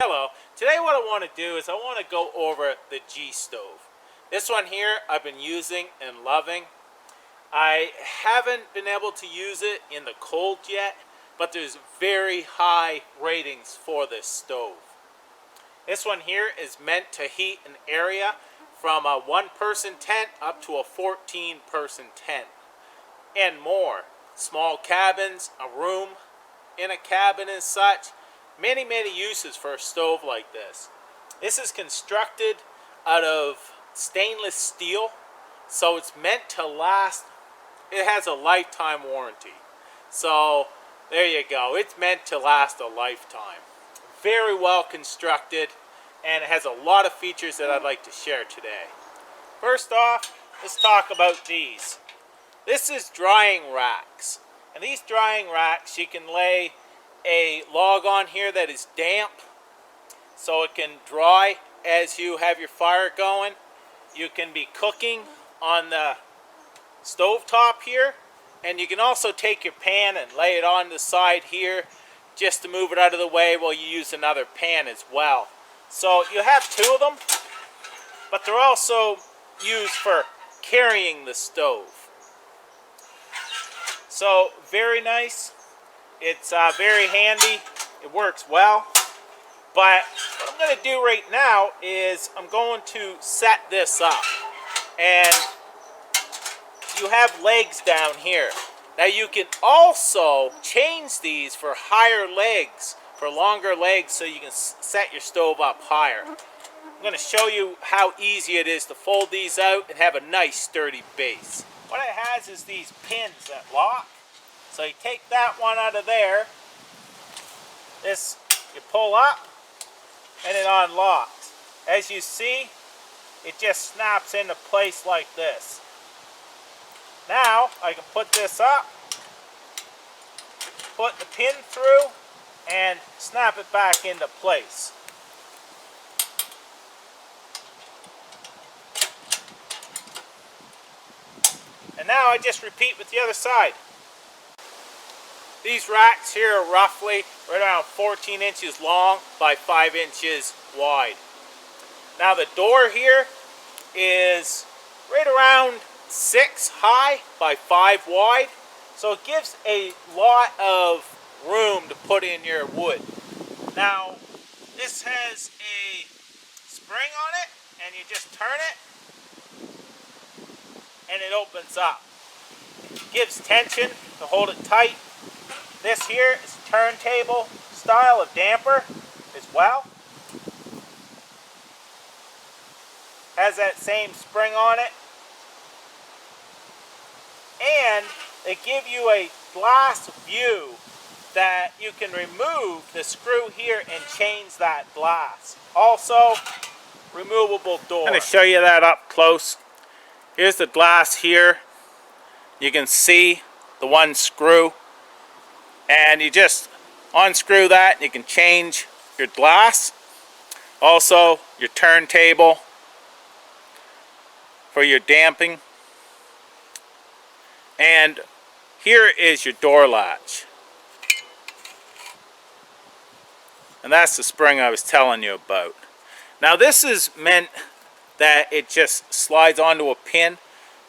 Hello, today what I want to do is I want to go over the Gstove. This one here I've been using and loving. I haven't been able to use it in the cold yet, but there's very high ratings for this stove. This one here is meant to heat an area from a one-person tent up to a 14-person tent and more. Small cabins, a room in a cabin and such. Many uses for a stove like this. This is constructed out of stainless steel, so it's meant to last. It has a lifetime warranty. So there you go. It's meant to last a lifetime. Very well constructed, and it has a lot of features that I'd like to share today. First off, let's talk about these. This is drying racks. And these drying racks, you can lay a log on here that is damp so it can dry as you have your fire going. You can be cooking on the stove top here, and you can also take your pan and lay it on the side here just to move it out of the way while you use another pan as well. So you have two of them, but they're also used for carrying the stove. So very nice. It's very handy. It works well. But what I'm going to do right now is I'm going to set this up. And you have legs down here. Now you can also change these for higher legs, for longer legs, so you can set your stove up higher. I'm going to show you how easy it is to fold these out and have a nice sturdy base. What it has is these pins that lock. So you take that one out of there, this you pull up, and it unlocks. As you see, it just snaps into place like this. Now, I can put this up, put the pin through, and snap it back into place. And now I just repeat with the other side. These racks here are roughly right around 14 inches long by 5 inches wide. Now the door here is right around 6 high by 5 wide. So it gives a lot of room to put in your wood. Now this has a spring on it, and you just turn it and it opens up. It gives tension to hold it tight. This here is a turntable style of damper as well. Has that same spring on it. And they give you a glass view that you can remove the screw here and change that glass. Also, removable door. I'm going to show you that up close. Here's the glass here. You can see the one screw. And you just unscrew that and you can change your glass. Also your turntable for your damping. And here is your door latch. And that's the spring I was telling you about. Now this is meant that it just slides onto a pin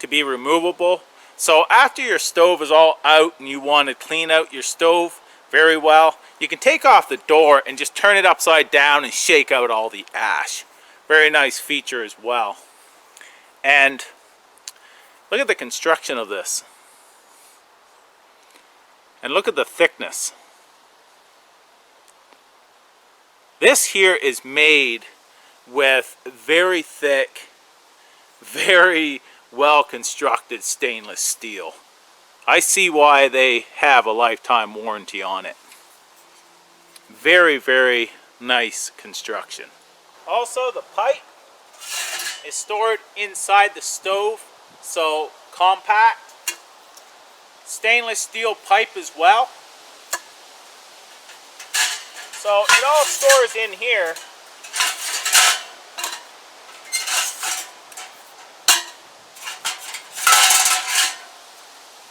to be removable. So after your stove is all out and you want to clean out your stove very well, you can take off the door and just turn it upside down and shake out all the ash. Very nice feature as well. And look at the construction of this. And look at the thickness. This here is made with very thick, very well constructed stainless steel. I see why they have a lifetime warranty on it. Very nice construction. Also, the pipe is stored inside the stove, so compact. Stainless steel pipe as well. So it all stores in here.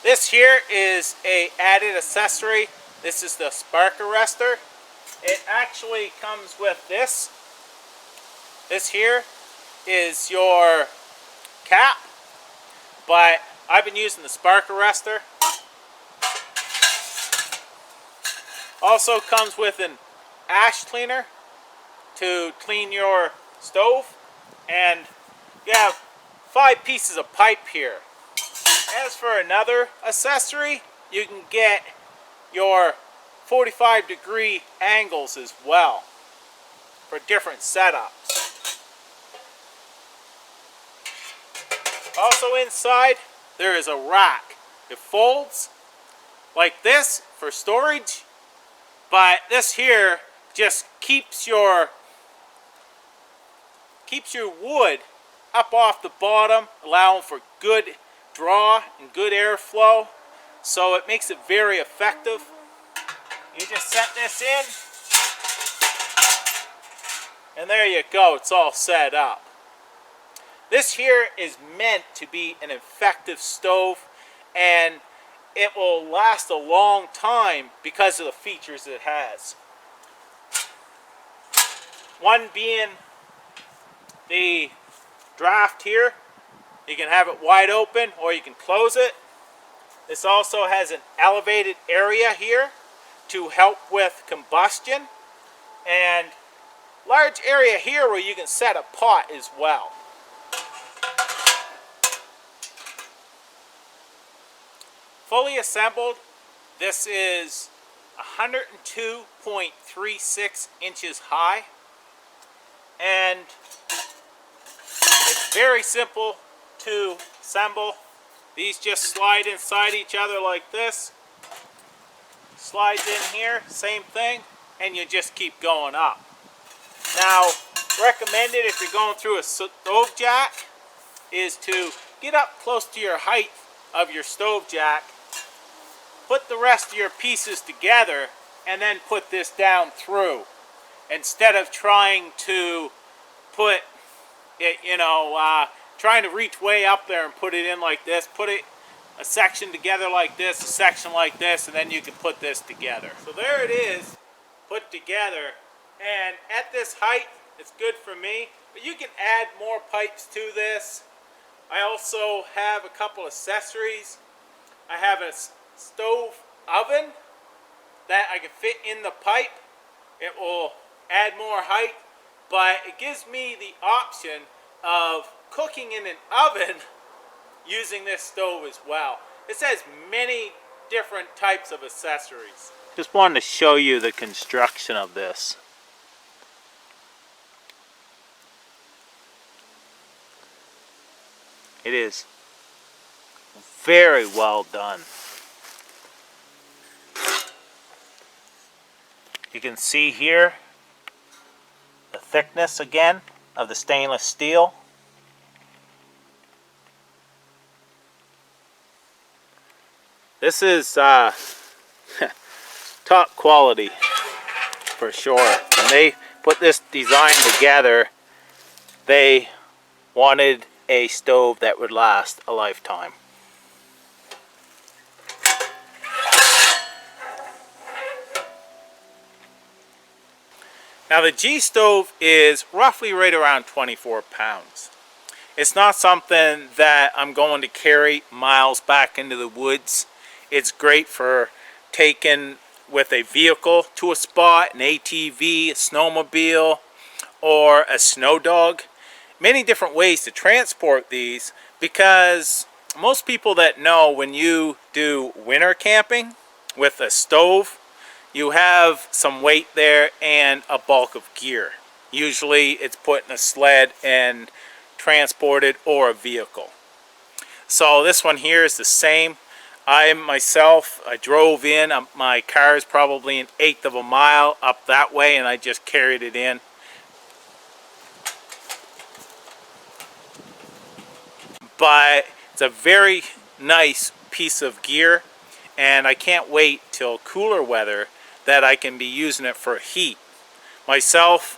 This here is a added accessory. This is the spark arrestor. it actually comes with this. This here is your cap, but I've been using the spark arrestor. Also comes with an ash cleaner to clean your stove, and you have 5 pieces of pipe here. As for another accessory, you can get your 45-degree angles as well for different setups. Also inside, there is a rack. It folds like this for storage, but this here just keeps your wood up off the bottom, allowing for good draw and good airflow, so it makes it very effective. You just set this in, and there you go, it's all set up. This here is meant to be an effective stove, and it will last a long time because of the features it has. One being the draft here. You can have it wide open or you can close it. This also has an elevated area here to help with combustion, and large area here where you can set a pot as well. Fully assembled, this is 102.36 inches high, and it's very simple to assemble. These just slide inside each other like this. Slides in here, same thing, and you just keep going up. Now, recommended if you're going through a stove jack is to get up close to your height of your stove jack, put the rest of your pieces together, and then put this down through, instead of trying to put it, trying to reach way up there and put it in like this. Put it a section together like this, a section like this, and then you can put this together. So there it is, put together, and at this height it's good for me, but you can add more pipes to this. I also have a couple accessories. I have a stove oven that I can fit in the pipe. It will add more height, but it gives me the option of cooking in an oven using this stove as well. This has many different types of accessories. Just wanted to show you the construction of this. It is very well done. You can see here the thickness again of the stainless steel. This is top quality for sure. When they put this design together, they wanted a stove that would last a lifetime. Now the Gstove is roughly right around 24 pounds. It's not something that I'm going to carry miles back into the woods. It's great for taking with a vehicle to a spot, an ATV, a snowmobile, or a snow dog. Many different ways to transport these, because most people that know, when you do winter camping with a stove, you have some weight there and a bulk of gear. Usually it's put in a sled and transported, or a vehicle. So this one here is the same. I drove in, my car is probably 1/8 of a mile up that way, and I just carried it in. But it's a very nice piece of gear, and I can't wait till cooler weather that I can be using it for heat. Myself,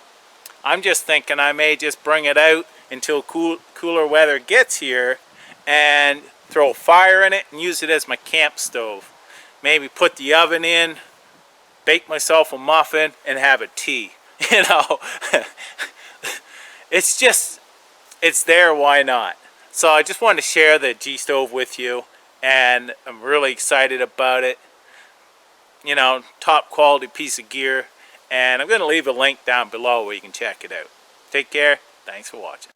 I'm just thinking I may just bring it out until cooler weather gets here and throw a fire in it and use it as my camp stove. Maybe put the oven in, bake myself a muffin and have a tea. You know, it's just, it's there, why not? So I just wanted to share the Gstove with you, and I'm really excited about it. You know, top quality piece of gear, and I'm going to leave a link down below where you can check it out. Take care. Thanks for watching.